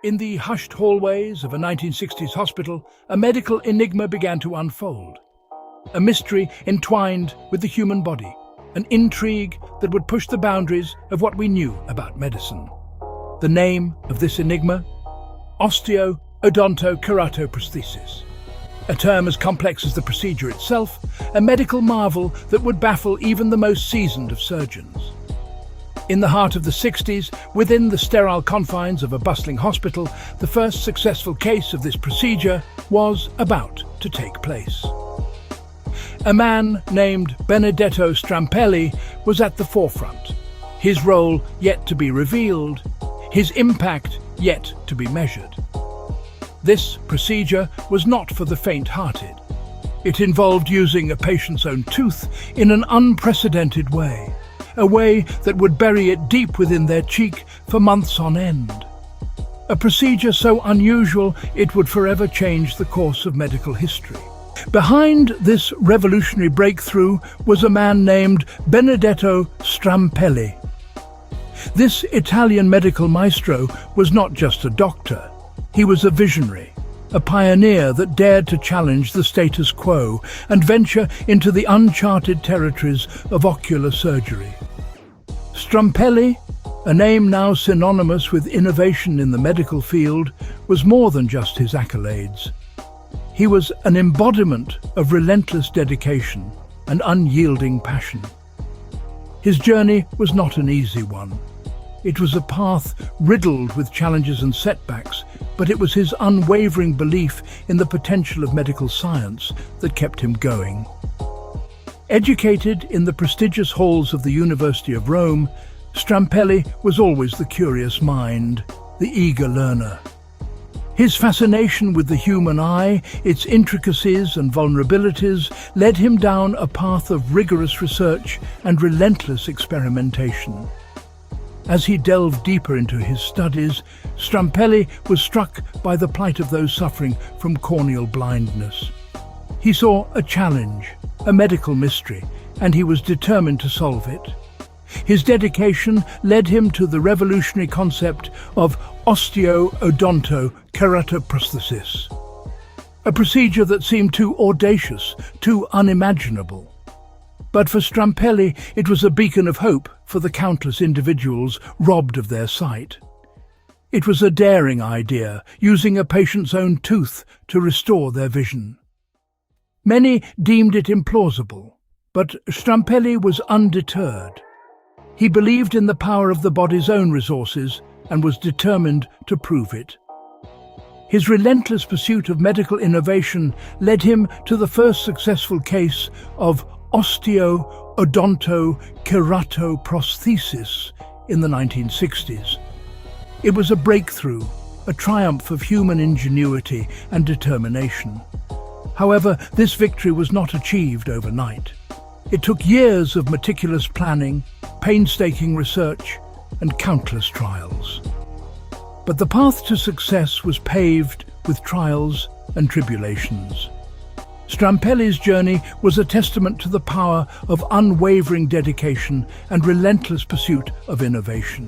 In the hushed hallways of a 1960s hospital, a medical enigma began to unfold. A mystery entwined with the human body, an intrigue that would push the boundaries of what we knew about medicine. The name of this enigma? Osteo-odonto-keratoprosthesis. A term as complex as the procedure itself, a medical marvel that would baffle even the most seasoned of surgeons. In the heart of the 60s, within the sterile confines of a bustling hospital, the first successful case of this procedure was about to take place. A man named Benedetto Strampelli was at the forefront, his role yet to be revealed, his impact yet to be measured. This procedure was not for the faint-hearted. It involved using a patient's own tooth in an unprecedented way, a way that would bury it deep within their cheek for months on end. A procedure so unusual it would forever change the course of medical history. Behind this revolutionary breakthrough was a man named Benedetto Strampelli. This Italian medical maestro was not just a doctor. He was a visionary, a pioneer that dared to challenge the status quo and venture into the uncharted territories of ocular surgery. Strampelli, a name now synonymous with innovation in the medical field, was more than just his accolades. He was an embodiment of relentless dedication and unyielding passion. His journey was not an easy one. It was a path riddled with challenges and setbacks, but it was his unwavering belief in the potential of medical science that kept him going. Educated in the prestigious halls of the University of Rome, Strampelli was always the curious mind, the eager learner. His fascination with the human eye, its intricacies and vulnerabilities, led him down a path of rigorous research and relentless experimentation. As he delved deeper into his studies, Strampelli was struck by the plight of those suffering from corneal blindness. He saw a challenge, a medical mystery, and he was determined to solve it. His dedication led him to the revolutionary concept of Osteo-odonto-keratoprosthesis, a procedure that seemed too audacious, too unimaginable. But for Strampelli, it was a beacon of hope for the countless individuals robbed of their sight. It was a daring idea, using a patient's own tooth to restore their vision. Many deemed it implausible, but Strampelli was undeterred. He believed in the power of the body's own resources and was determined to prove it. His relentless pursuit of medical innovation led him to the first successful case of Osteo-odonto-keratoprosthesis in the 1960s. It was a breakthrough, a triumph of human ingenuity and determination. However, this victory was not achieved overnight. It took years of meticulous planning, painstaking research, and countless trials. But the path to success was paved with trials and tribulations. Strampelli's journey was a testament to the power of unwavering dedication and relentless pursuit of innovation.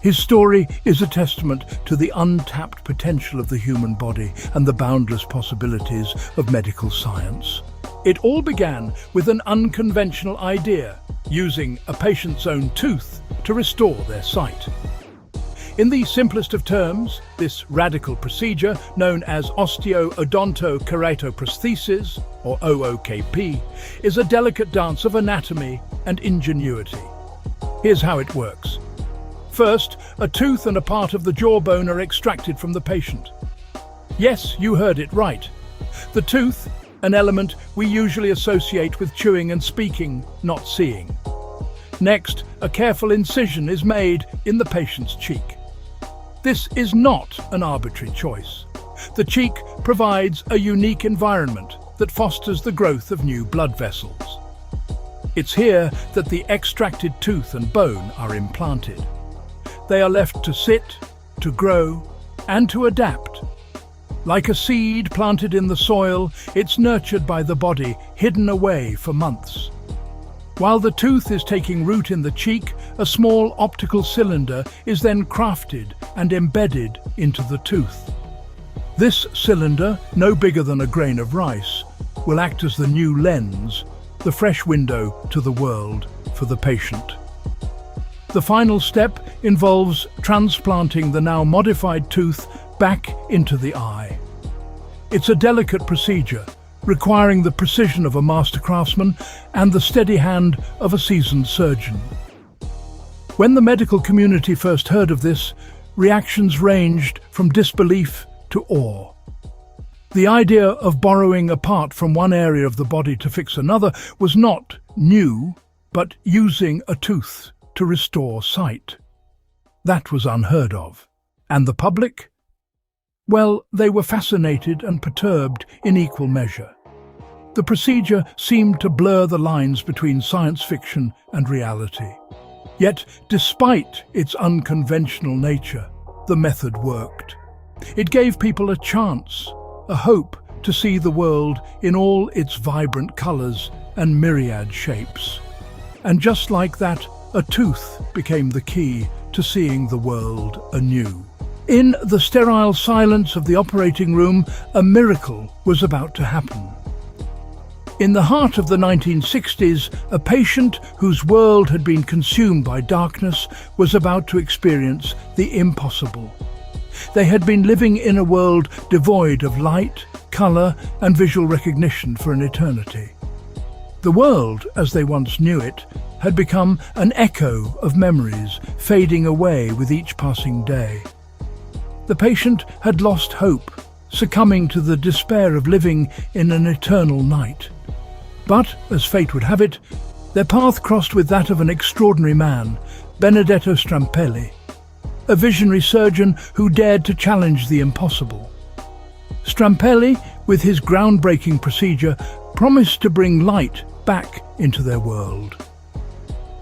His story is a testament to the untapped potential of the human body and the boundless possibilities of medical science. It all began with an unconventional idea, using a patient's own tooth to restore their sight. In the simplest of terms, this radical procedure, known as Osteo-odonto-keratoprosthesis, or OOKP, is a delicate dance of anatomy and ingenuity. Here's how it works. First, a tooth and a part of the jawbone are extracted from the patient. Yes, you heard it right. The tooth, an element we usually associate with chewing and speaking, not seeing. Next, a careful incision is made in the patient's cheek. This is not an arbitrary choice. The cheek provides a unique environment that fosters the growth of new blood vessels. It's here that the extracted tooth and bone are implanted. They are left to sit, to grow, and to adapt. Like a seed planted in the soil, it's nurtured by the body, hidden away for months. While the tooth is taking root in the cheek, a small optical cylinder is then crafted and embedded into the tooth. This cylinder, no bigger than a grain of rice, will act as the new lens, the fresh window to the world for the patient. The final step involves transplanting the now modified tooth back into the eye. It's a delicate procedure, requiring the precision of a master craftsman and the steady hand of a seasoned surgeon. When the medical community first heard of this, reactions ranged from disbelief to awe. The idea of borrowing a part from one area of the body to fix another was not new, but using a tooth to restore sight. That was unheard of. And the public? Well, they were fascinated and perturbed in equal measure. The procedure seemed to blur the lines between science fiction and reality. Yet, despite its unconventional nature, the method worked. It gave people a chance, a hope to see the world in all its vibrant colors and myriad shapes. And just like that, a tooth became the key to seeing the world anew. In the sterile silence of the operating room, a miracle was about to happen. In the heart of the 1960s, a patient whose world had been consumed by darkness was about to experience the impossible. They had been living in a world devoid of light, color, and visual recognition for an eternity. The world, as they once knew it, had become an echo of memories, fading away with each passing day. The patient had lost hope, succumbing to the despair of living in an eternal night. But, as fate would have it, their path crossed with that of an extraordinary man, Benedetto Strampelli, a visionary surgeon who dared to challenge the impossible. Strampelli, with his groundbreaking procedure, promised to bring light back into their world.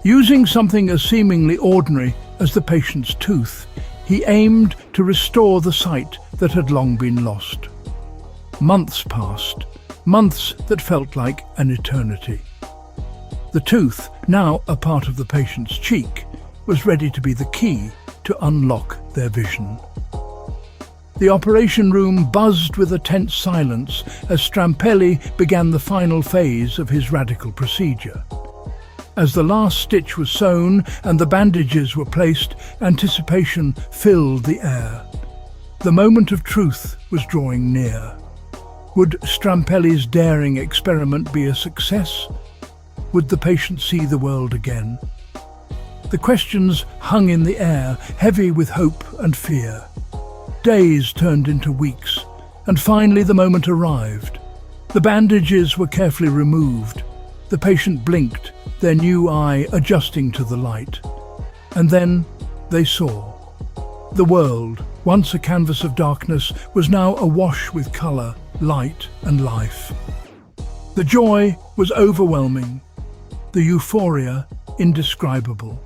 Using something as seemingly ordinary as the patient's tooth, he aimed to restore the sight that had long been lost. Months passed, months that felt like an eternity. The tooth, now a part of the patient's cheek, was ready to be the key to unlock their vision. The operation room buzzed with a tense silence as Strampelli began the final phase of his radical procedure. As the last stitch was sewn and the bandages were placed, anticipation filled the air. The moment of truth was drawing near. Would Strampelli's daring experiment be a success? Would the patient see the world again? The questions hung in the air, heavy with hope and fear. Days turned into weeks, and finally the moment arrived. The bandages were carefully removed. The patient blinked, their new eye adjusting to the light. And then they saw. The world, once a canvas of darkness, was now awash with colour, light and life. The joy was overwhelming, the euphoria indescribable.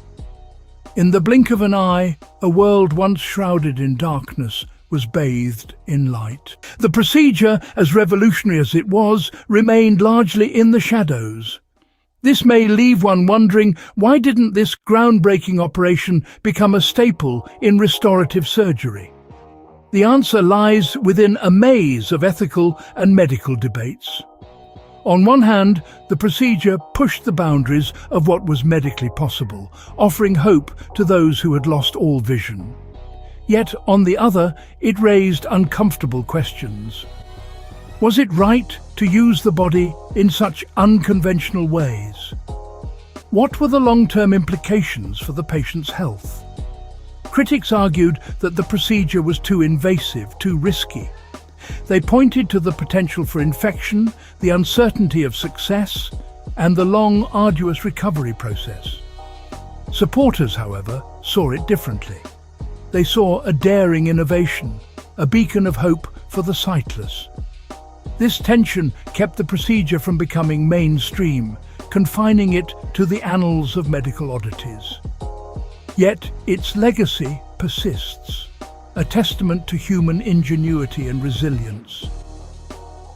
In the blink of an eye, a world once shrouded in darkness was bathed in light. The procedure, as revolutionary as it was, remained largely in the shadows. This may leave one wondering, why didn't this groundbreaking operation become a staple in restorative surgery? The answer lies within a maze of ethical and medical debates. On one hand, the procedure pushed the boundaries of what was medically possible, offering hope to those who had lost all vision. Yet, on the other, it raised uncomfortable questions. Was it right to use the body in such unconventional ways? What were the long-term implications for the patient's health? Critics argued that the procedure was too invasive, too risky. They pointed to the potential for infection, the uncertainty of success, and the long, arduous recovery process. Supporters, however, saw it differently. They saw a daring innovation, a beacon of hope for the sightless. This tension kept the procedure from becoming mainstream, confining it to the annals of medical oddities. Yet its legacy persists, a testament to human ingenuity and resilience.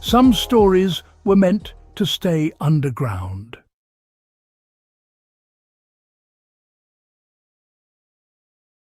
Some stories were meant to stay underground.